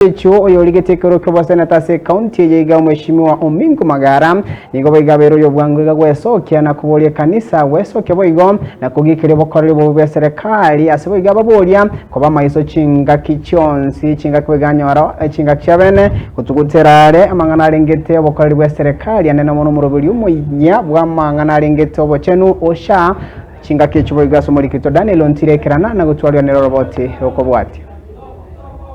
Echo oyoligetekero kobasana tase county yiga mheshimiwa Omingo Magara nigo bigabero yobwanguga gwesokia na kubolia kanisa wesokia boigo na kugikire bokorere bo serikali asebo igaba bolia koba maiso chinga kichonsi chinga kweganyora chinga kyabene kutuguterare amangana arengete bokorere bo serikali anena mono murobiri umunya bwa mangana arengete obochenu osha chinga kichubo igaso muri kito Daniel Ontirekerana na gutwalwa ne roboti rokobwati.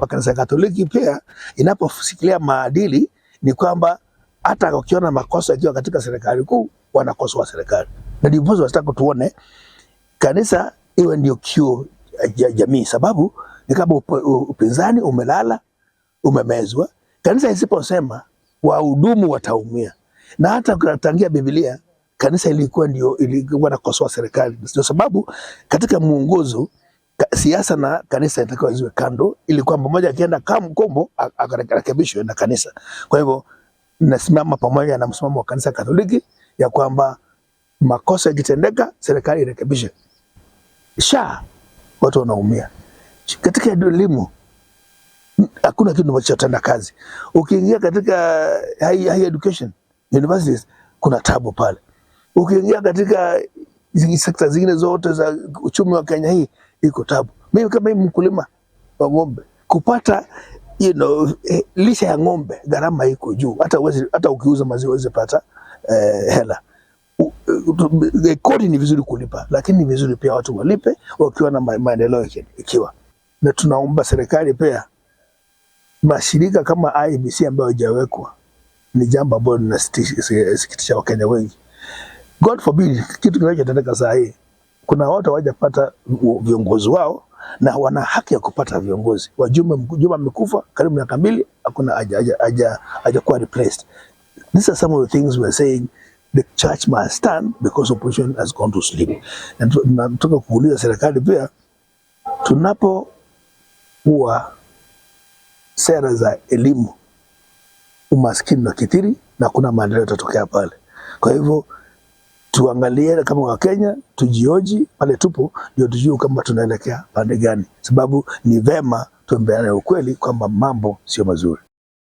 Kanisa Katoliki pia inaposikilia maadili ni kwamba hata ukiona makosa yakiwa katika serikali kuu wanakosoa serikali. Na ndivyo wanataka tuone kanisa iwe ndio kio ya jamii, sababu ni kama upinzani umelala umemezwa. Kanisa isiposema wahudumu wataumia. Na hata kutangia Biblia kanisa ilikuwa nakosoa serikali. Ndio sababu katika muongozo siasa na kanisa inatakiwa ziwe kando, ili kwamba mmoja akienda kama mkombo akarekebishwe na kanisa. Kwa hivyo nasimama pamoja na msimamo wa kanisa Katoliki ya kwamba makosa yakitendeka serikali irekebishe. Watu wanaumia. Katika elimu hakuna kitu kinachotenda kazi. Ukiingia katika high education universities kuna tabu pale. Ukiingia katika sekta zingine zote za uchumi wa Kenya hii iko tabu. Mimi kama mkulima wa ng'ombe kupata lisha ya ng'ombe gharama iko juu, hata ukiuza maziwa uweze pata hela. Kodi ni vizuri kulipa, lakini ni vizuri pia watu walipe wakiwa na maendeleo ikiwa. Na tunaomba serikali pia mashirika kama IEBC ambayo hajawekwa, ni jambo ambalo linasikitisha Wakenya wengi. God forbid kitu kinachotendeka saa hii, kuna watu hawajapata viongozi wao na wana haki ya kupata viongozi. Wajumbe amekufa karibu miaka 2, hakuna hajakuwa replaced. These are some of the things we are saying the church must stand because opposition has gone to sleep. Na tunataka kuuliza serikali pia, tunapokuwa sera za elimu, umaskini na kithiri na kuna maendeleo yatatokea pale. Kwa hivyo tuangalie kama Wakenya, tujioji pale tupo, ndio tujue kama tunaelekea pande gani, sababu ni vema tuambiane ukweli kwamba mambo sio mazuri.